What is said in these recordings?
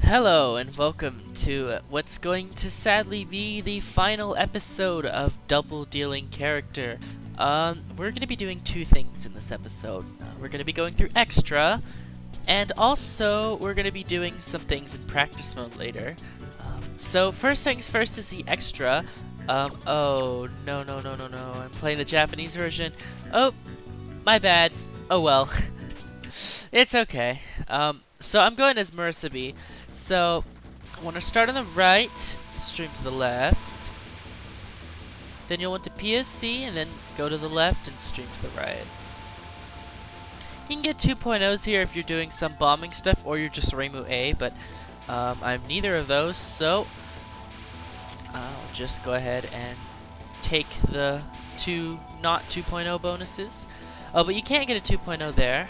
Hello and welcome to what's going to sadly be the final episode of Double Dealing Character. We're going to be doing two things in this episode. We're going to be going through Extra, and also we're going to be doing some things in practice mode later. So first things first is the Extra. Oh, no, I'm playing the Japanese version. Oh, my bad. Oh well. It's okay. So I'm going as Murasabi. So I want to start on the right, stream to the left. Then you'll want to POC and then go to the left and stream to the right. You can get 2.0s here if you're doing some bombing stuff or you're just Reimu A, but I'm neither of those, so I'll just go ahead and take the two not 2.0 bonuses. Oh, but you can't get a 2.0 there.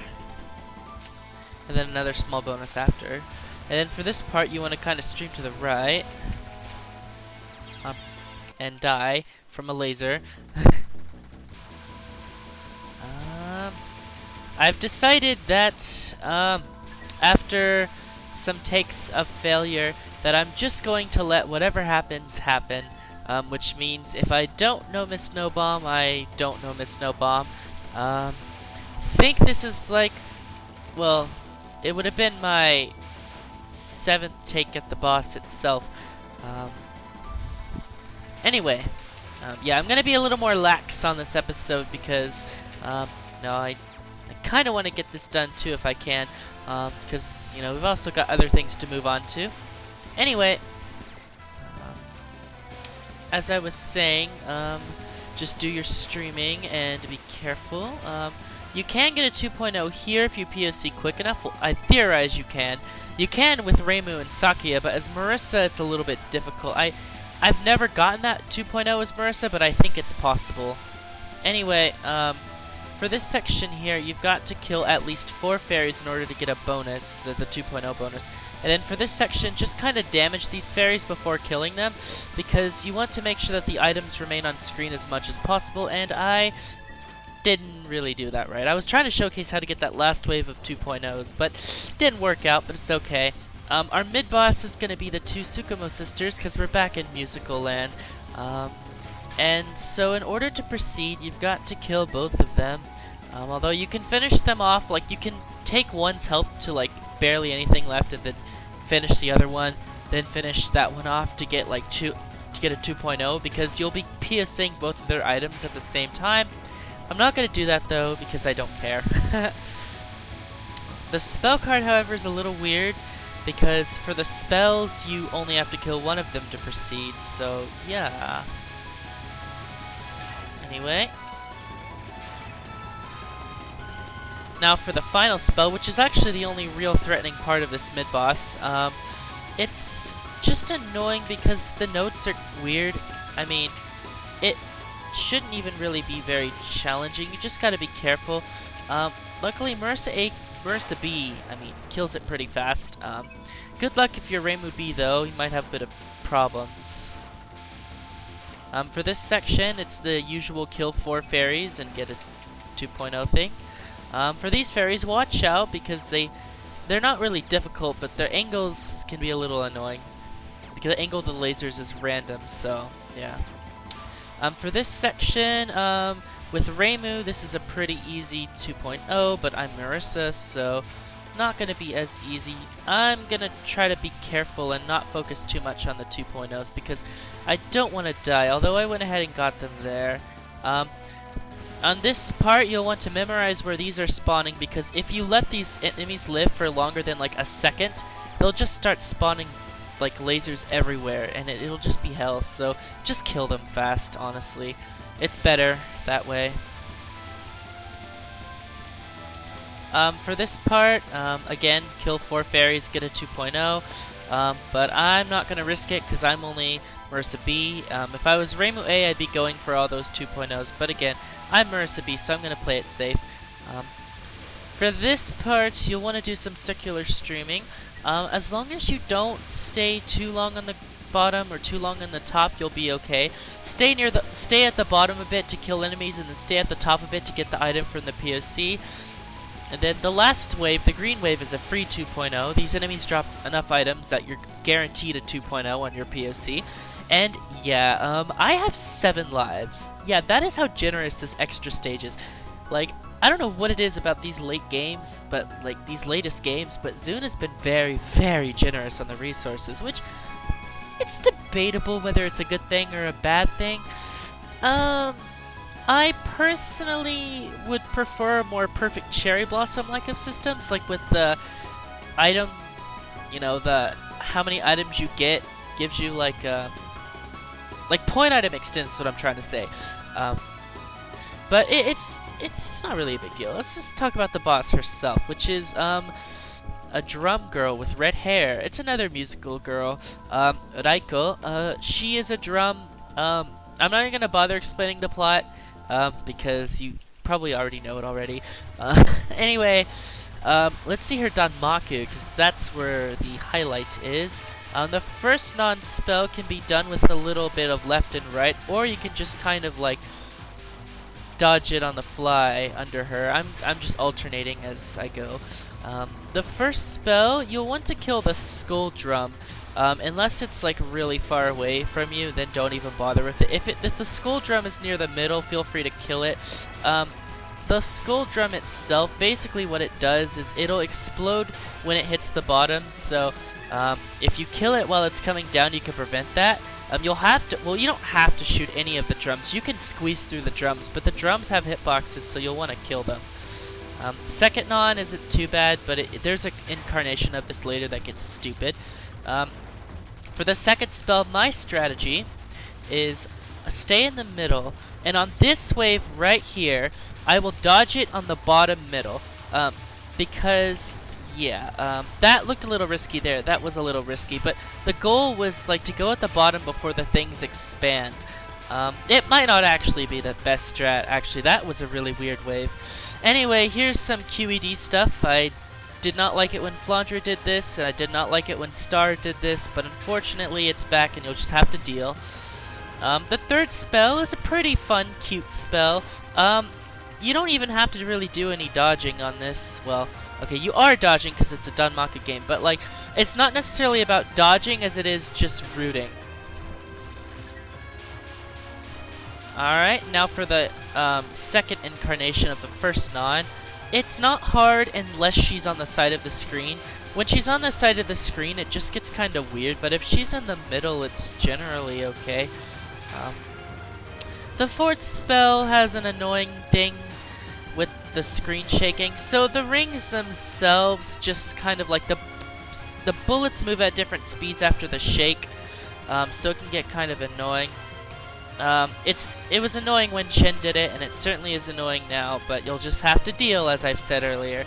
And then another small bonus after. And then for this part, you want to kind of stream to the right. And die from a laser. I've decided that after some takes of failure, that I'm just going to let whatever happens happen. Which means if I don't know Miss No Bomb, I don't know Miss No Bomb. Think this is like, well, it would have been my 7th take at the boss itself. Anyway, yeah, I'm gonna be a little more lax on this episode because, no, I kind of want to get this done too if I can, because you know we've also got other things to move on to. Anyway, as I was saying, just do your streaming and be careful. You can get a 2.0 here if you POC quick enough. Well, I theorize you can. You can with Reimu and Sakuya, but as Marissa, it's a little bit difficult. I've never gotten that 2.0 as Marissa, but I think it's possible. Anyway, for this section here, you've got to kill at least 4 fairies in order to get a bonus, the 2.0 bonus. And then for this section, just kind of damage these fairies before killing them, because you want to make sure that the items remain on screen as much as possible, and I didn't really do that right. I was trying to showcase how to get that last wave of 2.0s, but didn't work out, but it's okay. Our mid-boss is going to be the two Tsukumo sisters, because we're back in musical land. And so in order to proceed, you've got to kill both of them. Although you can finish them off, like you can take one's health to like barely anything left and then finish the other one, then finish that one off to get like to get a 2.0, because you'll be PSing both of their items at the same time. I'm not going to do that though because I don't care. The spell card, however, is a little weird because for the spells you only have to kill one of them to proceed, so yeah. Anyway. Now for the final spell, which is actually the only real threatening part of this mid-boss, it's just annoying because the notes are weird. I mean, it shouldn't even really be very challenging. You just gotta be careful. Luckily, Marissa B, kills it pretty fast. Good luck if you're Reimu B though, you might have a bit of problems. For this section, it's the usual kill 4 fairies and get a 2.0 thing. For these fairies, watch out because they're not really difficult, but their angles can be a little annoying. Because the angle of the lasers is random, so yeah. For this section, with Reimu, this is a pretty easy 2.0, but I'm Marissa, so not going to be as easy. I'm going to try to be careful and not focus too much on the 2.0s because I don't want to die, although I went ahead and got them there. On this part, you'll want to memorize where these are spawning, because if you let these enemies live for longer than like a second, they'll just start spawning like lasers everywhere, and it'll just be hell, so just kill them fast, honestly. It's better that way. For this part, again, kill 4 fairies, get a 2.0, but I'm not going to risk it because I'm only Marissa B. If I was Reimu A, I'd be going for all those 2.0s, but again, I'm Marissa B, so I'm going to play it safe. For this part, you'll want to do some circular streaming. As long as you don't stay too long on the bottom or too long on the top, you'll be okay. Stay at the bottom a bit to kill enemies, and then stay at the top a bit to get the item from the POC. And then the last wave, the green wave, is a free 2.0. These enemies drop enough items that you're guaranteed a 2.0 on your POC. And yeah, I have 7 lives. Yeah, that is how generous this extra stage is. Like, I don't know what it is about these late games, but like these latest games, but Zune has been very, very generous on the resources, which it's debatable whether it's a good thing or a bad thing. I personally would prefer more perfect cherry blossom like of systems, like with the item, you know, the how many items you get gives you like point item extents is what I'm trying to say. But it's not really a big deal. Let's just talk about the boss herself, which is a drum girl with red hair. It's another musical girl, Raiko. She is a drum. I'm not even gonna bother explaining the plot because you probably already know it already. Anyway, let's see her Danmaku, because that's where the highlight is. The first non-spell can be done with a little bit of left and right, or you can just kind of like dodge it on the fly under her. I'm just alternating as I go. The first spell, you'll want to kill the skull drum. Unless it's like really far away from you, then don't even bother with it. If the skull drum is near the middle, feel free to kill it. The skull drum itself, basically what it does is it'll explode when it hits the bottom. So if you kill it while it's coming down, you can prevent that. You'll have to, well, you don't have to shoot any of the drums. You can squeeze through the drums, but the drums have hitboxes, so you'll want to kill them. Second non isn't too bad, but there's an incarnation of this later that gets stupid. For the second spell, my strategy is stay in the middle, and on this wave right here, I will dodge it on the bottom middle, because yeah, that looked a little risky there. That was a little risky, but the goal was like to go at the bottom before the things expand. It might not actually be the best strat. Actually, that was a really weird wave. Anyway, here's some QED stuff. I did not like it when Flandre did this, and I did not like it when Star did this, but unfortunately it's back and you'll just have to deal. The third spell is a pretty fun, cute spell. You don't even have to really do any dodging on this. Well, okay, you are dodging because it's a Danmaku game, but like, it's not necessarily about dodging as it is just rooting. Alright, now for the second incarnation of the first non. It's not hard unless she's on the side of the screen. When she's on the side of the screen, it just gets kind of weird, but if she's in the middle, it's generally okay. The fourth spell has an annoying thing with the screen shaking. So the rings themselves just kind of like the bullets move at different speeds after the shake, so it can get kind of annoying. It was annoying when Chen did it, and it certainly is annoying now, but you'll just have to deal, as I've said earlier.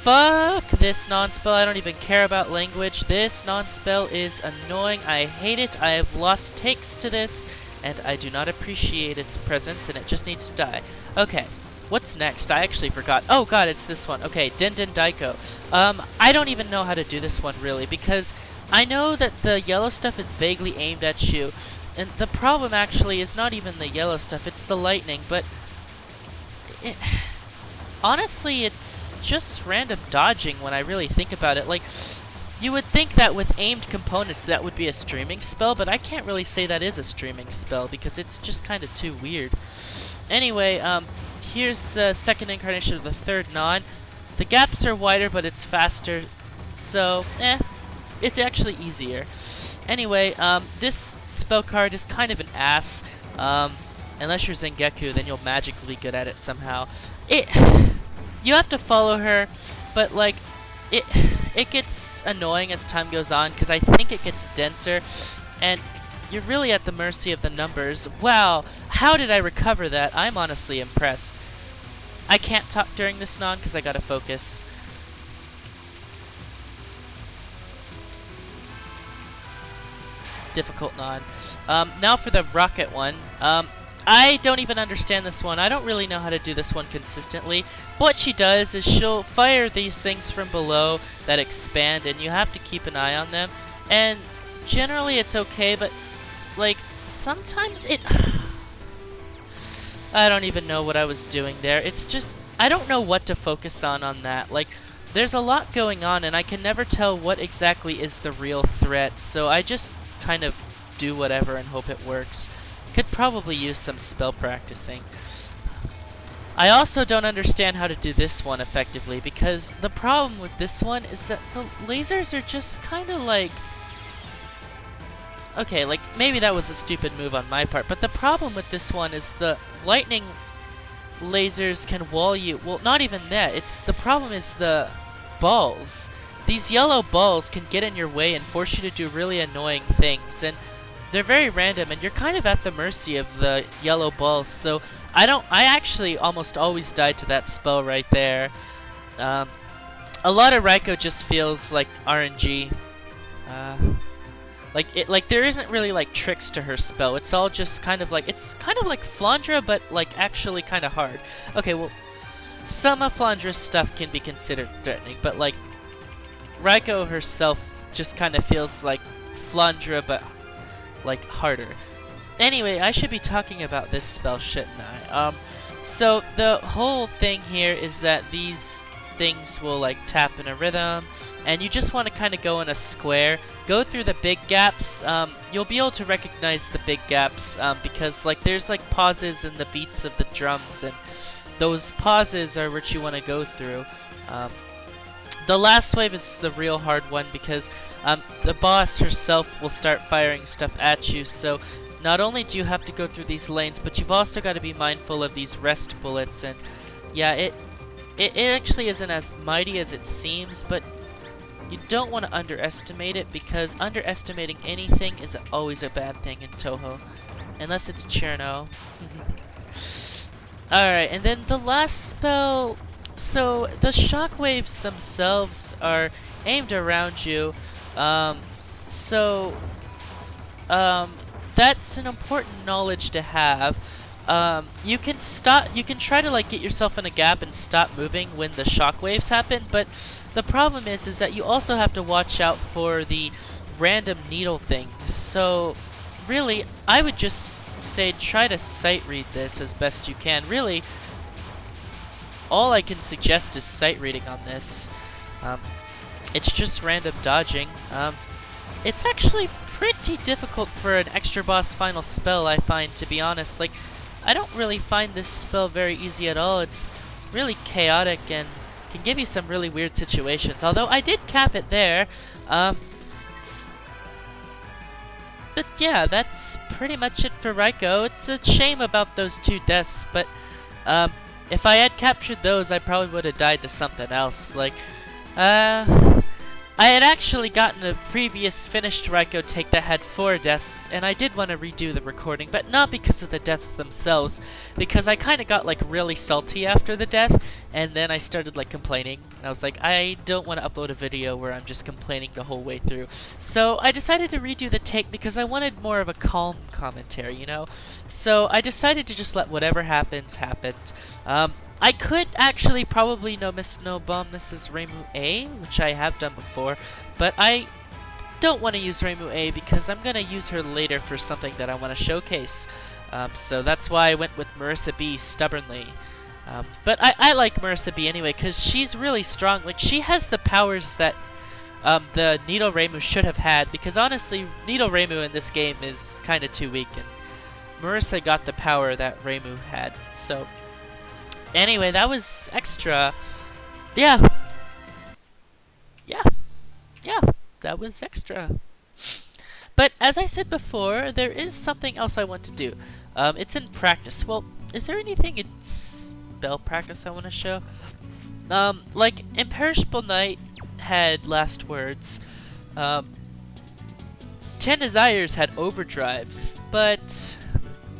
Fuck this non-spell. I don't even care about language. This non-spell is annoying. I hate it. I have lost takes to this, and I do not appreciate its presence, and it just needs to die. Okay, what's next? I actually forgot. Oh god, it's this one. Okay, Den Daiko. I don't even know how to do this one, really, because I know that the yellow stuff is vaguely aimed at you, and the problem actually is not even the yellow stuff, it's the lightning, but honestly, it's just random dodging when I really think about it. Like, you would think that with aimed components that would be a streaming spell, but I can't really say that is a streaming spell because it's just kind of too weird. Anyway, here's the second incarnation of the third non. The gaps are wider, but it's faster, so it's actually easier. Anyway, this spell card is kind of an ass. Unless you're Zangeku, then you'll magically be good at it somehow. You have to follow her, but like, it gets annoying as time goes on because I think it gets denser, and you're really at the mercy of the numbers. Wow, how did I recover that? I'm honestly impressed. I can't talk during this non because I gotta focus. Difficult non. Now for the rocket one. I don't even understand this one. I don't really know how to do this one consistently. What she does is she'll fire these things from below that expand, and you have to keep an eye on them. And generally it's okay, but like sometimes it I don't even know what I was doing there. It's just, I don't know what to focus on that. Like, there's a lot going on and I can never tell what exactly is the real threat, so I just kind of do whatever and hope it works. Could probably use some spell practicing. I also don't understand how to do this one effectively, because the problem with this one is that the lasers are just kind of like... Okay, like, maybe that was a stupid move on my part, but the problem with this one is the lightning lasers can wall you. Well, not even that. The problem is the balls. These yellow balls can get in your way and force you to do really annoying things, and they're very random, and you're kind of at the mercy of the yellow balls, so I actually almost always die to that spell right there. A lot of Raiko just feels like RNG. Like there isn't really like tricks to her spell. It's all just kind of like Flandra, but like actually kind of hard. Okay, well, some of Flandra's stuff can be considered threatening, but like Raiko herself just kind of feels like Flandra, but like harder. Anyway, I should be talking about this spell, shouldn't I? So the whole thing here is that these things will like tap in a rhythm, and you just want to kind of go in a square, go through the big gaps. You'll be able to recognize the big gaps because like there's like pauses in the beats of the drums, and those pauses are what you want to go through. The last wave is the real hard one because the boss herself will start firing stuff at you, so not only do you have to go through these lanes, but you've also got to be mindful of these rest bullets, and yeah, it actually isn't as mighty as it seems, but you don't want to underestimate it, because underestimating anything is always a bad thing in Touhou, unless it's Cherno. Alright, and then the last spell, so the shockwaves themselves are aimed around you, that's an important knowledge to have. You can try to like get yourself in a gap and stop moving when the shockwaves happen, but the problem is that you also have to watch out for the random needle things. So really, I would just say try to sight read this as best you can. Really, all I can suggest is sight reading on this. It's just random dodging. It's actually pretty difficult for an extra boss final spell, I find, to be honest. Like, I don't really find this spell very easy at all. It's really chaotic and can give you some really weird situations. Although I did cap it there. But yeah, that's pretty much it for Raiko. It's a shame about those 2 deaths, but if I had captured those, I probably would have died to something else. Like, I had actually gotten a previous finished Raiko take that had 4 deaths, and I did want to redo the recording, but not because of the deaths themselves, because I kind of got like really salty after the death, and then I started like complaining, and I was like, I don't want to upload a video where I'm just complaining the whole way through. So I decided to redo the take because I wanted more of a calm commentary, you know? So I decided to just let whatever happens, happen. I could actually probably no bomb this as Reimu A, which I have done before, but I don't want to use Reimu A because I'm going to use her later for something that I want to showcase. So that's why I went with Marissa B stubbornly. But I like Marissa B anyway because she's really strong. Like, she has the powers that the Needle Reimu should have had, because honestly, Needle Reimu in this game is kind of too weak, and Marissa got the power that Reimu had. So anyway, that was extra. Yeah, that was extra. But as I said before, there is something else I want to do. It's in practice. Well, is there anything in spell practice I want to show? Like, Imperishable Night had last words. 10 Desires had overdrives, but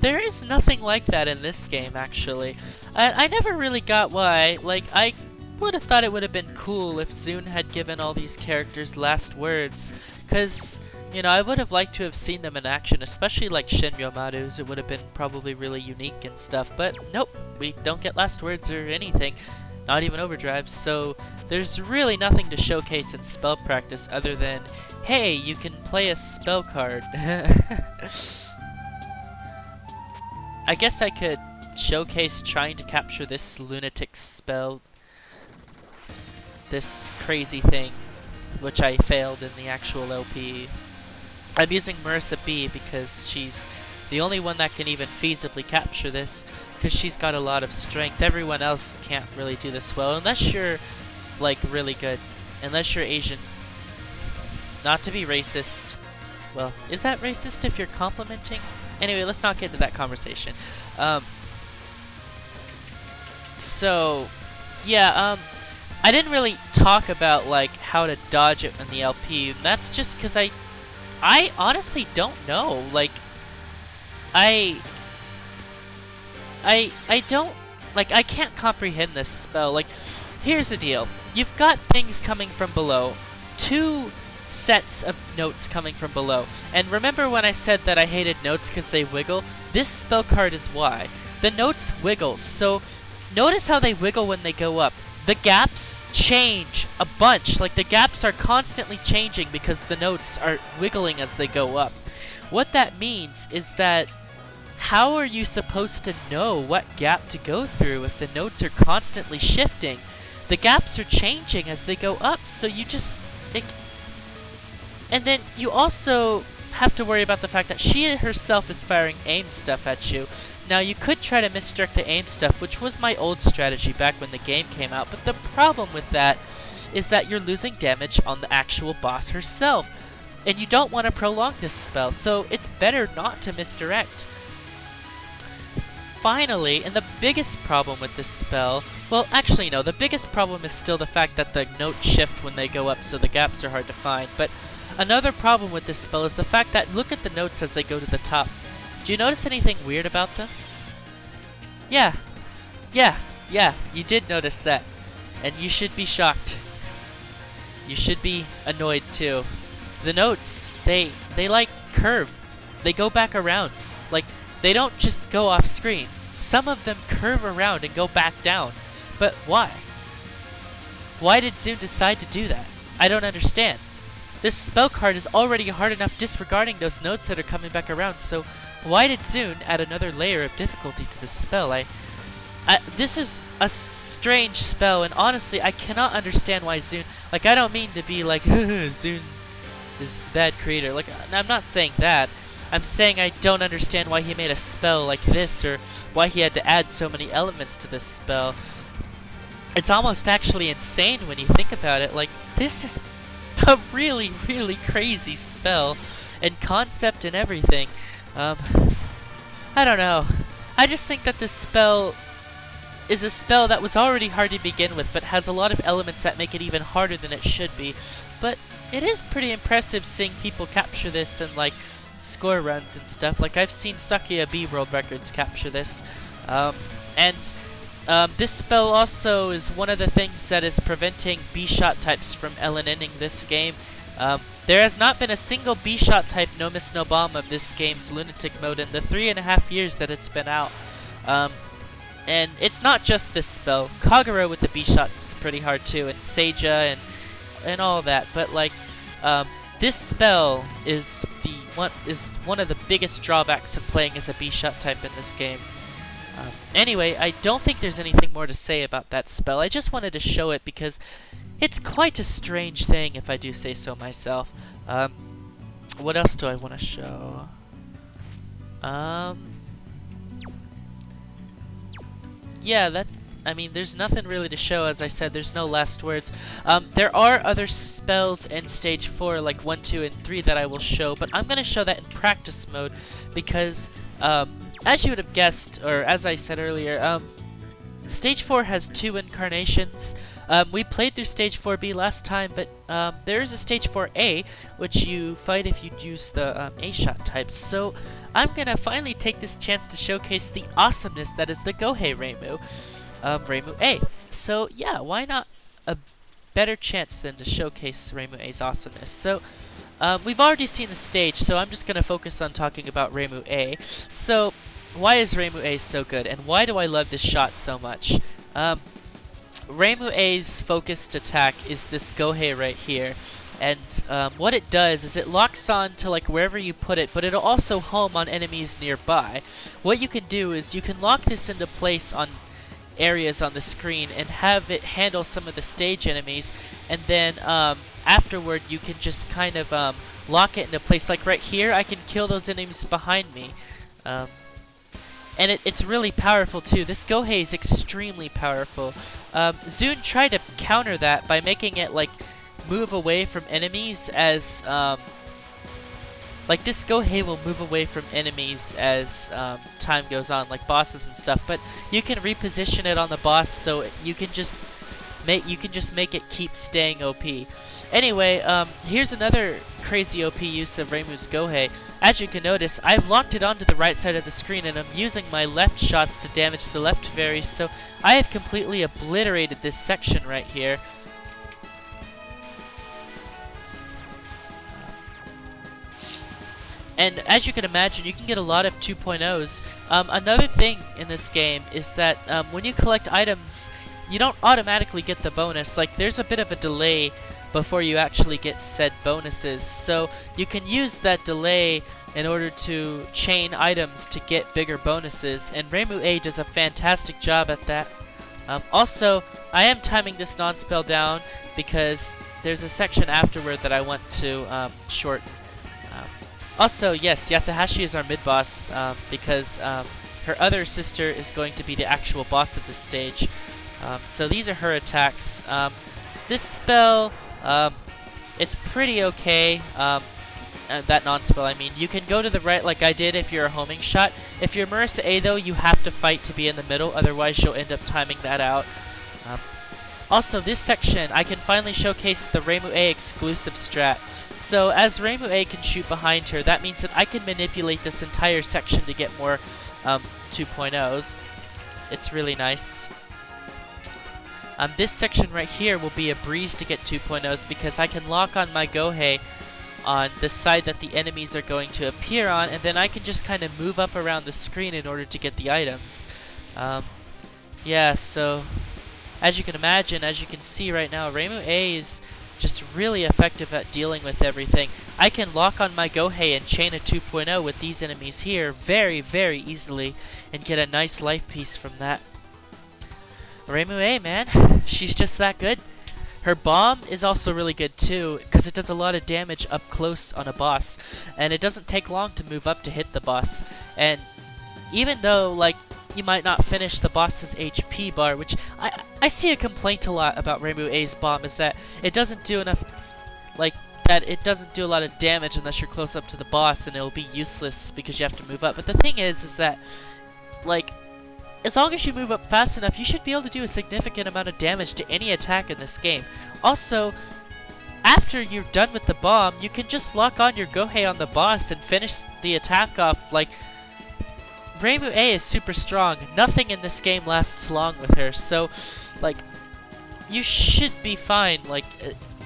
there is nothing like that in this game, actually. I never really got why. Like, I would have thought it would have been cool if Zune had given all these characters last words, because, you know, I would have liked to have seen them in action, especially like Shinryomaru's. It would have been probably really unique and stuff, but nope, we don't get last words or anything, not even overdrives, so there's really nothing to showcase in spell practice other than, hey, you can play a spell card. I guess I could showcase trying to capture this Lunatic spell, this crazy thing, which I failed in the actual LP. I'm using Marissa B because she's the only one that can even feasibly capture this, because she's got a lot of strength. Everyone else can't really do this well, unless you're like really good, unless you're Asian. Not to be racist. Well, is that racist if you're complimenting? Anyway, let's not get into that conversation. So, yeah, I didn't really talk about like how to dodge it in the LP, and that's just because I honestly don't know. Like, I don't, like, I can't comprehend this spell. Like, here's the deal. You've got things coming from below. 2 sets of notes coming from below. And remember when I said that I hated notes because they wiggle? This spell card is why. The notes wiggle, so notice how they wiggle when they go up. The gaps change a bunch. Like, the gaps are constantly changing because the notes are wiggling as they go up. What that means is that how are you supposed to know what gap to go through if the notes are constantly shifting? The gaps are changing as they go up, so you just... And then you also have to worry about the fact that she herself is firing aim stuff at you. Now, you could try to misdirect the aim stuff, which was my old strategy back when the game came out, but the problem with that is that you're losing damage on the actual boss herself, and you don't want to prolong this spell, so it's better not to misdirect. Finally, and the biggest problem with this spell, well, actually no, the biggest problem is still the fact that the notes shift when they go up, so the gaps are hard to find, but another problem with this spell is the fact that look at the notes as they go to the top. Do you notice anything weird about them? Yeah, you did notice that. And you should be shocked. You should be annoyed too. The notes, they like curve. They go back around. Like, they don't just go off screen. Some of them curve around and go back down. But why? Why did Zune decide to do that? I don't understand. This spell card is already hard enough disregarding those notes that are coming back around, so why did Zune add another layer of difficulty to this spell? This is a strange spell, and honestly, I cannot understand why Zune... Like, I don't mean to be like, Zune is a bad creator. Like, I'm not saying that. I'm saying I don't understand why he made a spell like this, or why he had to add so many elements to this spell. It's almost actually insane when you think about it. Like, this is a really, really crazy spell, and concept and everything. I don't know. I just think that this spell is a spell that was already hard to begin with, but has a lot of elements that make it even harder than it should be. But it is pretty impressive seeing people capture this and, like, score runs and stuff. Like, I've seen Sakuya B World Records capture this. This spell also is one of the things that is preventing B-shot types from LNNing this game. There has not been a single B-shot type no miss no bomb of this game's Lunatic mode in the 3.5 years that it's been out. And it's not just this spell. Kagura with the B-shot is pretty hard too, and Seija and all that. But like, this spell is one of the biggest drawbacks of playing as a B-shot type in this game. Anyway, I don't think there's anything more to say about that spell. I just wanted to show it because it's quite a strange thing, if I do say so myself. What else do I want to show? Yeah, I mean, there's nothing really to show. As I said, there's no last words. There are other spells in Stage 4, like 1, 2, and 3 that I will show, but I'm going to show that in practice mode because, as you would have guessed, or as I said earlier, Stage 4 has 2 incarnations. We played through Stage 4B last time, but there is a Stage 4A, which you fight if you use the A-shot types. So I'm going to finally take this chance to showcase the awesomeness that is the Gohei Reimu, Reimu A. So yeah, why not a better chance than to showcase Reimu A's awesomeness? So we've already seen the stage, so I'm just going to focus on talking about Reimu A. So why is Reimu A so good, and why do I love this shot so much? Reimu A's focused attack is this Gohei right here. And what it does is it locks on to like wherever you put it, but it'll also home on enemies nearby. What you can do is you can lock this into place on areas on the screen and have it handle some of the stage enemies, and then afterward you can just kind of lock it into place. Like right here, I can kill those enemies behind me. And it's really powerful too. This Gohei is extremely powerful. Zune tried to counter that by making it like move away from enemies as like this Gohei will move away from enemies as time goes on, like bosses and stuff. But you can reposition it on the boss, so you can just make it keep staying OP. Anyway, here's another crazy OP use of Reimu's Gohei. As you can notice, I've locked it onto the right side of the screen, and I'm using my left shots to damage the left fairies, so I have completely obliterated this section right here. And as you can imagine, you can get a lot of 2.0s. Another thing in this game is that when you collect items, you don't automatically get the bonus. Like, there's a bit of a delay before you actually get said bonuses. So you can use that delay in order to chain items to get bigger bonuses. And Reimu Aight does a fantastic job at that. Also, I am timing this non-spell down because there's a section afterward that I want to shorten. Also, yes, Yatahashi is our mid-boss because her other sister is going to be the actual boss of this stage. So these are her attacks. This spell, it's pretty okay. That non-spell, I mean. You can go to the right like I did if you're a homing shot. If you're Marissa A though, you have to fight to be in the middle, otherwise you'll end up timing that out. Also, this section, I can finally showcase the Reimu A exclusive strat. So as Reimu A can shoot behind her, that means that I can manipulate this entire section to get more 2.0s. It's really nice. This section right here will be a breeze to get 2.0s because I can lock on my Gohei on the side that the enemies are going to appear on, and then I can just kind of move up around the screen in order to get the items. Yeah, so as you can imagine, as you can see right now, Reimu A is just really effective at dealing with everything. I can lock on my Gohei and chain a 2.0 with these enemies here very, very easily and get a nice life piece from that. Reimu A, man, she's just that good. Her bomb is also really good too because it does a lot of damage up close on a boss, and it doesn't take long to move up to hit the boss. And even though like you might not finish the boss's HP bar, which I see a complaint a lot about Reimu A's bomb, is that it doesn't do enough, like, that it doesn't do a lot of damage unless you're close up to the boss, and it'll be useless because you have to move up. But the thing is that, like, as long as you move up fast enough, you should be able to do a significant amount of damage to any attack in this game. Also, after you're done with the bomb, you can just lock on your Gohei on the boss and finish the attack off. Like, Reimu A is super strong. Nothing in this game lasts long with her, so, like, you should be fine, like,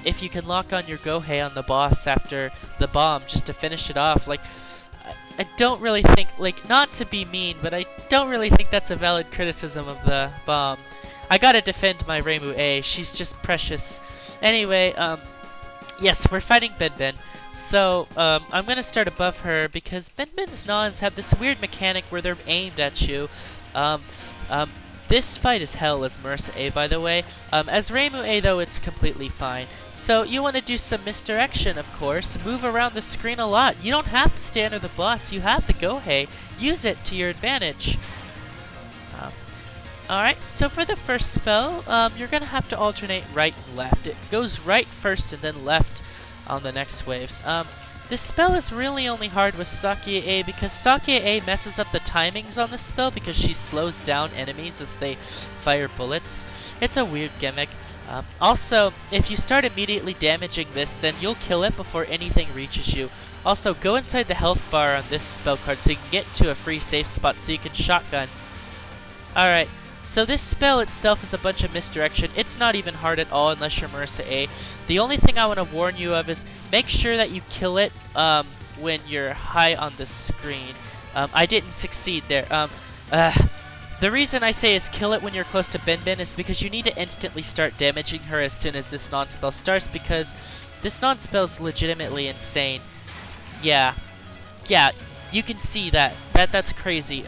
if you can lock on your Gohei on the boss after the bomb just to finish it off. Like, I don't really think, like, not to be mean, but I don't really think that's a valid criticism of the bomb. I gotta defend my Reimu A, she's just precious. Anyway, yes, we're fighting Benben. So, I'm gonna start above her because Benben's Nons have this weird mechanic where they're aimed at you. This fight is hell as Marissa A, by the way. As Reimu A, though, it's completely fine. So, you want to do some misdirection, of course. Move around the screen a lot. You don't have to stay under the boss. You have the Gohei. Use it to your advantage. Alright, so for the first spell, you're gonna have to alternate right and left. It goes right first and then left on the next waves. This spell is really only hard with Sakuya A because Sakuya A messes up the timings on this spell because she slows down enemies as they fire bullets. It's a weird gimmick. Also, if you start immediately damaging this, then you'll kill it before anything reaches you. Also, go inside the health bar on this spell card so you can get to a free safe spot so you can shotgun. Alright. So this spell itself is a bunch of misdirection. It's not even hard at all unless you're Marissa A. The only thing I want to warn you of is make sure that you kill it when you're high on the screen. I didn't succeed there. The reason I say is kill it when you're close to Benben is because you need to instantly start damaging her as soon as this non-spell starts, because this non-spell is legitimately insane. Yeah, you can see that. That's crazy.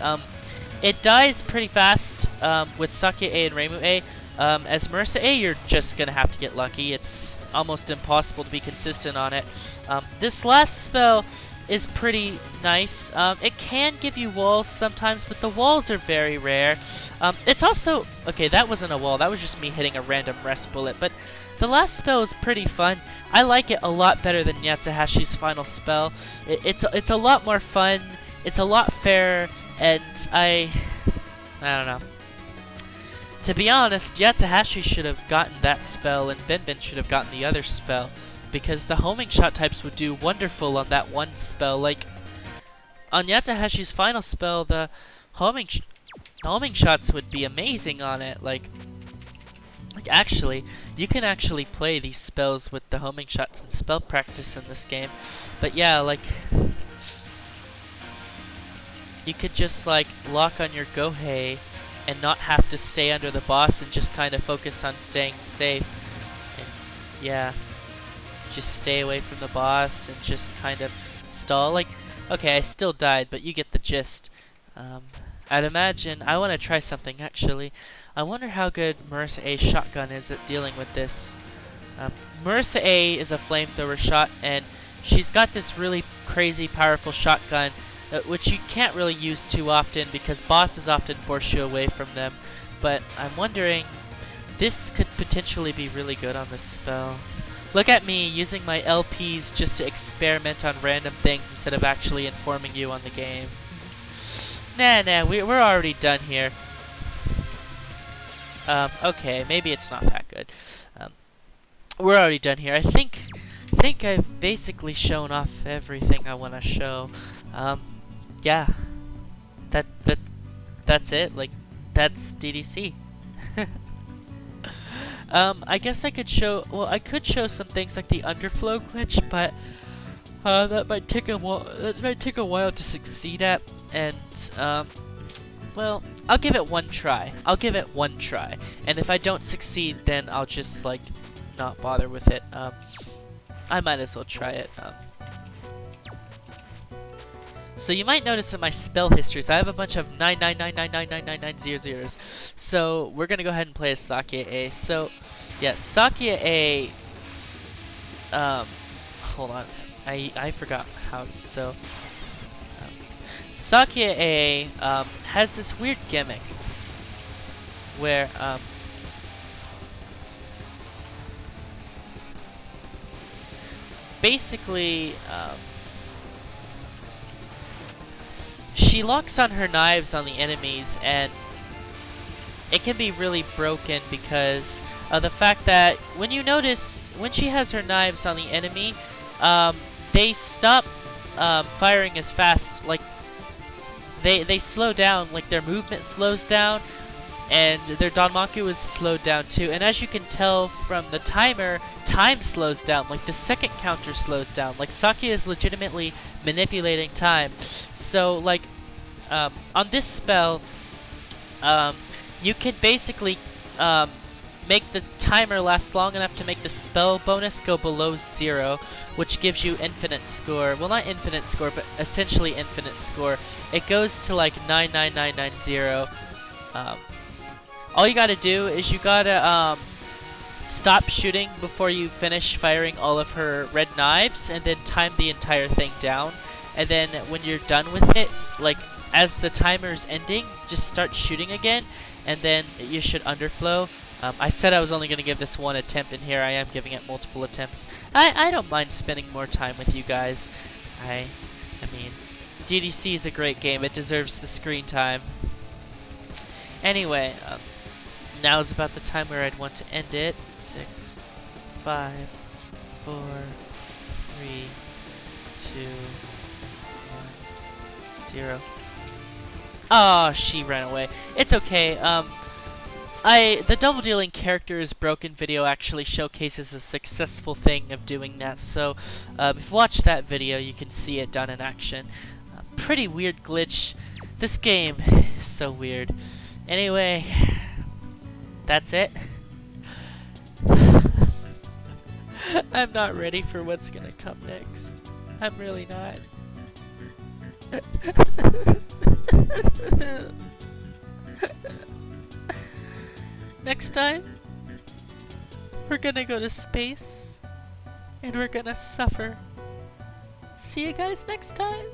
It dies pretty fast with Sakia A and Reimu A. As Marissa A, you're just gonna have to get lucky. It's almost impossible to be consistent on it. This last spell is pretty nice. It can give you walls sometimes, but the walls are very rare. It's also... Okay, that wasn't a wall. That was just me hitting a random rest bullet. But the last spell is pretty fun. I like it a lot better than Yatsuhashi's final spell. It's a lot more fun. It's a lot fairer. And I don't know. To be honest, Yatsuhashi should have gotten that spell, and Benben should have gotten the other spell. Because the homing shot types would do wonderful on that one spell. Like, on Yatsuhashi's final spell, the homing shots would be amazing on it. Like actually, you can actually play these spells with the homing shots and spell practice in this game. But yeah, like, you could just like lock on your Gohei and not have to stay under the boss and just kind of focus on staying safe. And yeah. Just stay away from the boss and just kind of stall. Like, okay, I still died, but you get the gist. I'd imagine... I want to try something, actually. I wonder how good Marissa A's shotgun is at dealing with this. Marissa A is a flamethrower shot, and she's got this really crazy, powerful shotgun, which you can't really use too often because bosses often force you away from them. But I'm wondering... This could potentially be really good on this spell. Look at me using my LPs just to experiment on random things instead of actually informing you on the game. Nah, we're already done here. Okay, maybe it's not that good. We're already done here. I think I've basically shown off everything I want to show. Yeah. That's it. Like, that's DDC. I guess I could show, well, I could show some things like the underflow glitch, but that might take a while to succeed at, and well, I'll give it one try. And if I don't succeed, then I'll just like not bother with it. I might as well try it. So you might notice in my spell histories, I have a bunch of 99999999900s. So we're gonna go ahead and play as Sakia A. So yeah, Sakia A. Hold on, I forgot how. So Sakia A has this weird gimmick where basically she locks on her knives on the enemies, and it can be really broken because of the fact that when she has her knives on the enemy, they stop firing as fast. Like they slow down, like their movement slows down, and their Danmaku is slowed down too. And as you can tell from the timer, time slows down. Like the second counter slows down. Like Sakia is legitimately manipulating time. So like on this spell, you can basically make the timer last long enough to make the spell bonus go below 0, which gives you infinite score. Well, not infinite score, but essentially infinite score. It goes to like 99990. All you gotta do is you gotta stop shooting before you finish firing all of her red knives, and then time the entire thing down. And then when you're done with it, like as the timer's ending, just start shooting again, and then you should underflow. I said I was only going to give this one attempt, and here I am giving it multiple attempts. I don't mind spending more time with you guys. I mean, DDC is a great game. It deserves the screen time. Anyway, now's about the time where I'd want to end it. 6, 5, 4, 3, 2, 1, 0. Oh, she ran away. It's okay. The double dealing characters broken video actually showcases a successful thing of doing that. So, if you watch that video, you can see it done in action. Pretty weird glitch. This game is so weird. Anyway, that's it. I'm not ready for what's gonna come next. I'm really not. Next time, we're gonna go to space, and we're gonna suffer. See you guys next time.